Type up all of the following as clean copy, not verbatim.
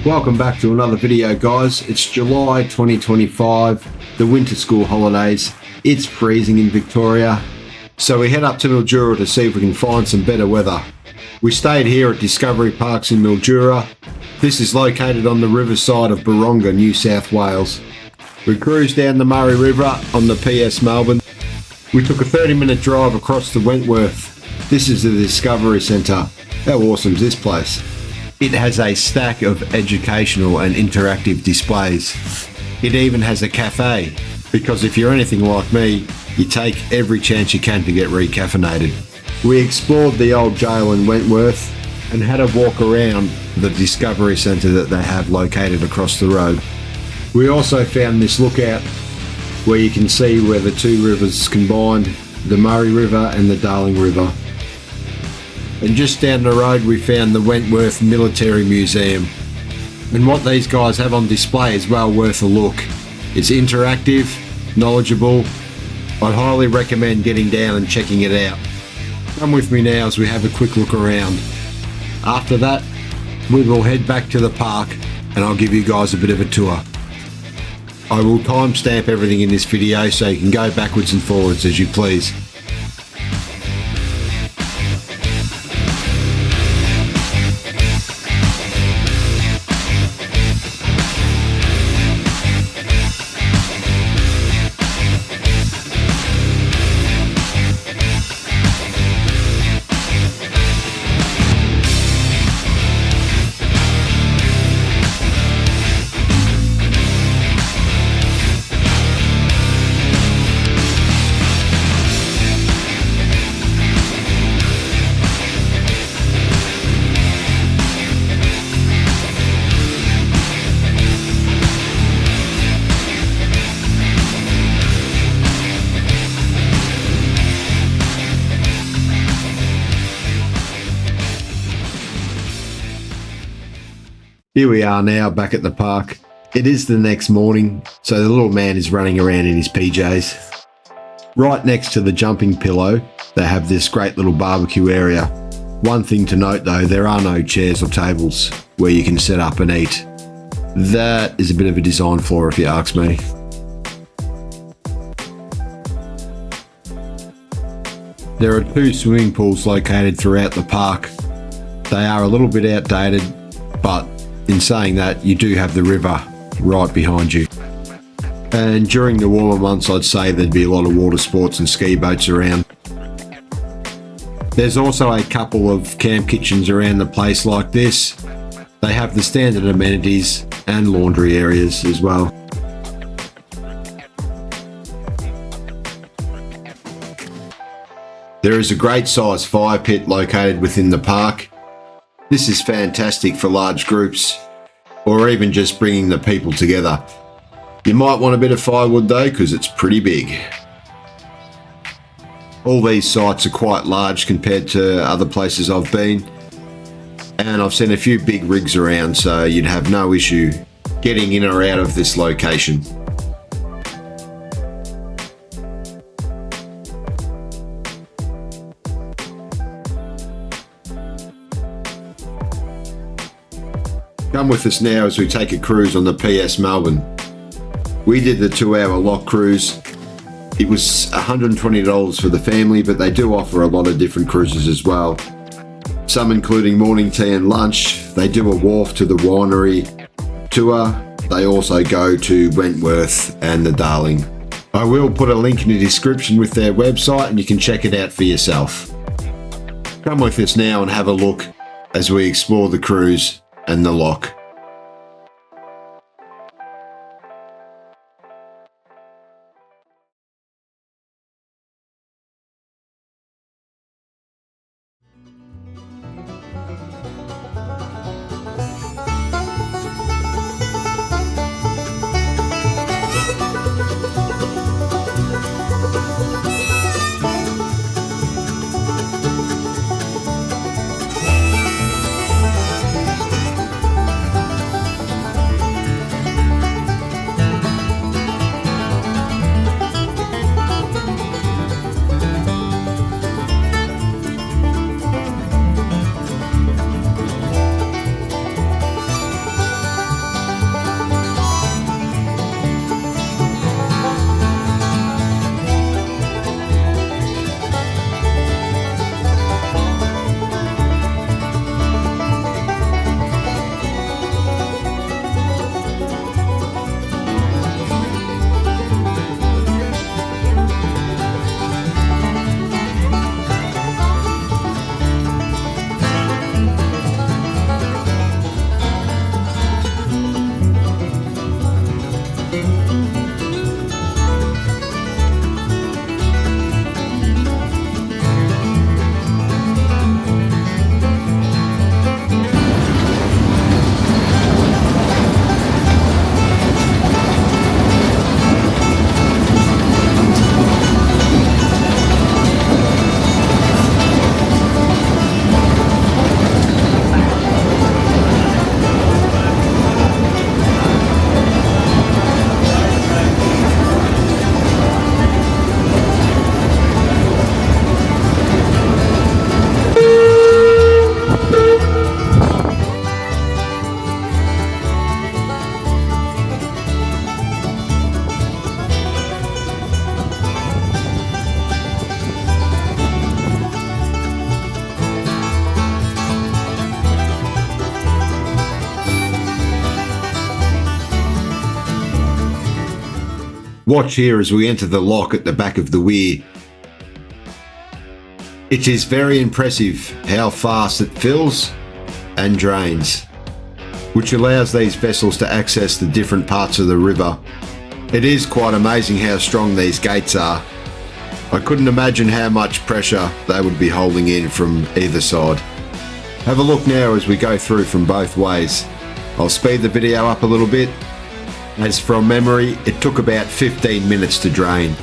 Welcome back to another video, guys. It's July 2025, the winter school holidays. It's freezing in Victoria, so we head up to Mildura to see if we can find some better weather. We stayed here at Discovery Parks in Mildura. This is located on the riverside of Buronga, New South Wales. We cruised down the Murray River on the PS Melbourne. We took a 30-minute drive across to Wentworth. This is the Discovery Centre. How awesome is this place? It has a stack of educational and interactive displays. It even has a cafe, because if you're anything like me, you take every chance you can to get recaffeinated. We explored the Old Gaol in Wentworth and had a walk around the Discovery Centre that they have located across the road. We also found this lookout where you can see where the two rivers combined, the Murray River and the Darling River. And just down the road we found the Wentworth Military Museum. And what these guys have on display is well worth a look. It's interactive, knowledgeable. I'd highly recommend getting down and checking it out. Come with me now as we have a quick look around. After that, we will head back to the park and I'll give you guys a bit of a tour. I will timestamp everything in this video so you can go backwards and forwards as you please. Here we are now back at the park. It is the next morning, so the little man is running around in his PJs. Right next to the jumping pillow, they have this great little barbecue area. One thing to note though, there are no chairs or tables where you can set up and eat. That is a bit of a design flaw if you ask me. There are two swimming pools located throughout the park. They are a little bit outdated, but in saying that, you do have the river right behind you. And during the warmer months, I'd say there'd be a lot of water sports and ski boats around. There's also a couple of camp kitchens around the place like this. They have the standard amenities and laundry areas as well. There is a great size fire pit located within the park. This is fantastic for large groups or even just bringing the people together. You might want a bit of firewood though, because it's pretty big. All these sites are quite large compared to other places I've been, and I've seen a few big rigs around, so you'd have no issue getting in or out of this location. Come with us now as we take a cruise on the PS Melbourne. We did the 2-hour lock cruise. It was $120 for the family, but they do offer a lot of different cruises as well. Some including morning tea and lunch. They do a wharf to the winery tour. They also go to Wentworth and the Darling. I will put a link in the description with their website and you can check it out for yourself. Come with us now and have a look as we explore the cruise and the lock. Watch here as we enter the lock at the back of the weir. It is very impressive how fast it fills and drains, which allows these vessels to access the different parts of the river. It is quite amazing how strong these gates are. I couldn't imagine how much pressure they would be holding in from either side. Have a look now as we go through from both ways. I'll speed the video up a little bit. As from memory, it took about 15 minutes to drain.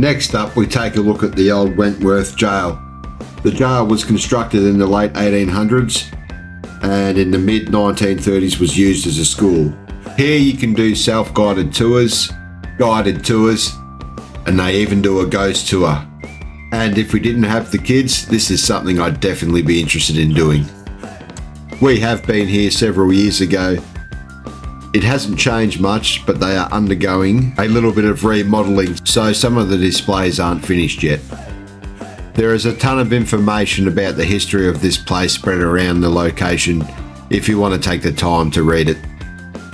Next up, we take a look at the old Wentworth Jail. The jail was constructed in the late 1800s and in the mid 1930s was used as a school. Here you can do self-guided tours, guided tours, and they even do a ghost tour. And if we didn't have the kids, this is something I'd definitely be interested in doing. We have been here several years ago. It hasn't changed much, but they are undergoing a little bit of remodelling, so some of the displays aren't finished yet. There is a ton of information about the history of this place spread around the location if you want to take the time to read it.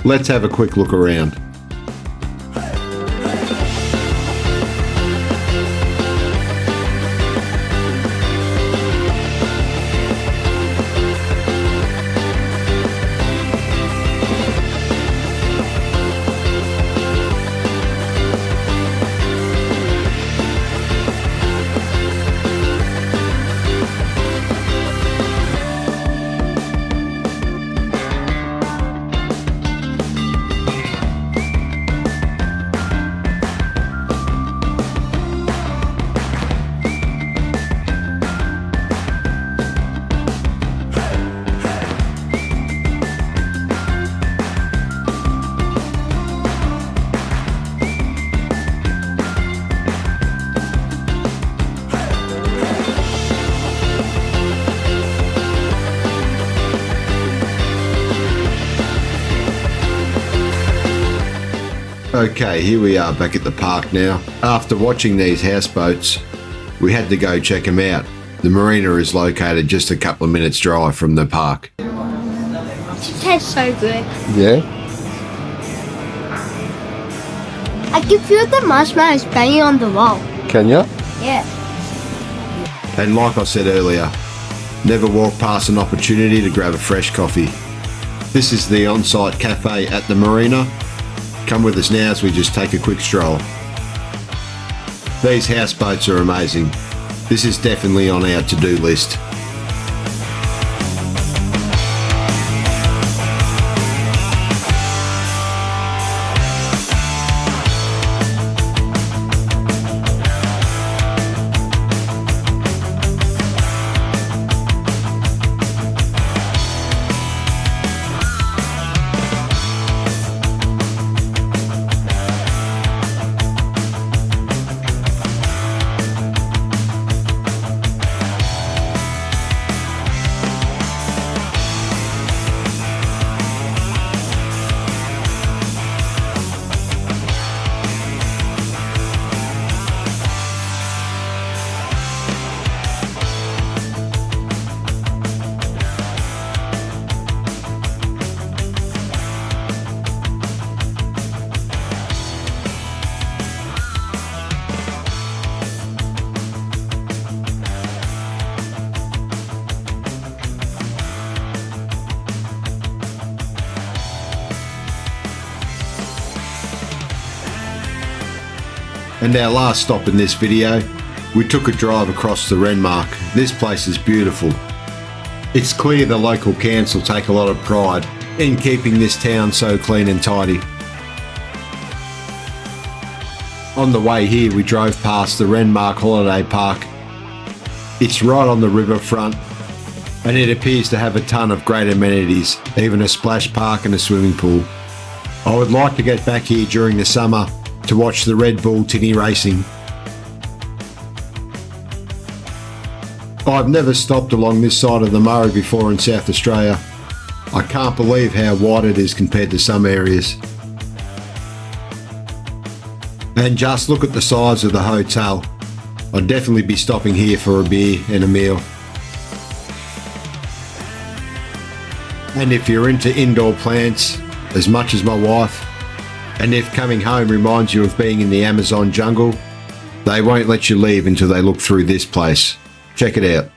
Let's have a quick look around. Okay, here we are back at the park now. After watching these houseboats, we had to go check them out. The Marina is located just a couple of minutes drive from the park. It tastes so good. Yeah? I can feel the marshmallows banging on the wall. Can you? Yeah. And like I said earlier, never walk past an opportunity to grab a fresh coffee. This is the on-site cafe at the Marina. Come with us now as we just take a quick stroll. These houseboats are amazing. This is definitely on our to-do list. And our last stop in this video, we took a drive across the Renmark. This place is beautiful. It's clear the local council take a lot of pride in keeping this town so clean and tidy. On the way here we drove past the Renmark Holiday Park. It's right on the riverfront and it appears to have a ton of great amenities, even a splash park and a swimming pool. I would like to get back here during the summer to watch the Red Bull tinny racing. I've never stopped along this side of the Murray before in South Australia. I can't believe how wide it is compared to some areas. And just look at the size of the hotel. I'd definitely be stopping here for a beer and a meal. And if you're into indoor plants as much as my wife, and if coming home reminds you of being in the Amazon jungle, they won't let you leave until they look through this place. Check it out.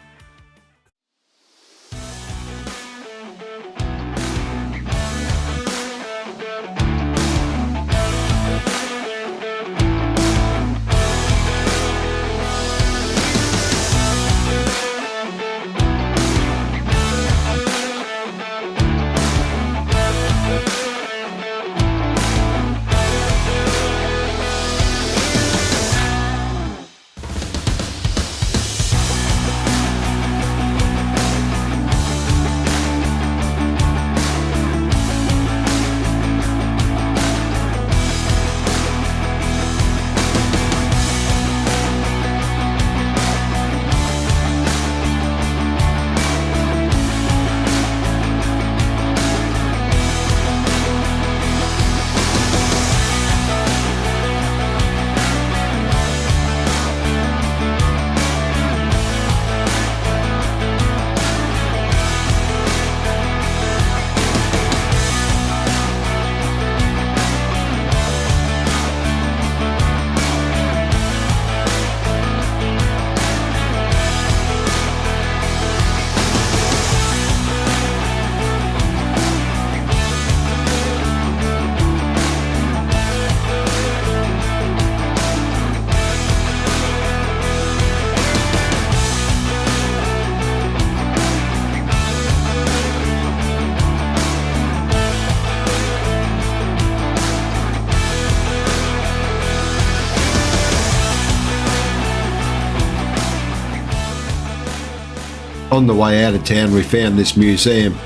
On the way out of town we found this museum.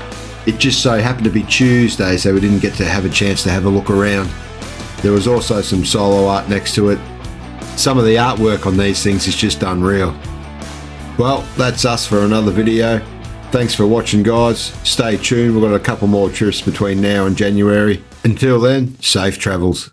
It just so happened to be Tuesday, so we didn't get to have a chance to have a look around. There was also some solo art next to it. Some of the artwork on these things is just unreal. Well, that's us for another video. Thanks for watching, guys. Stay tuned, we've got a couple more trips between now and January. Until then, safe travels.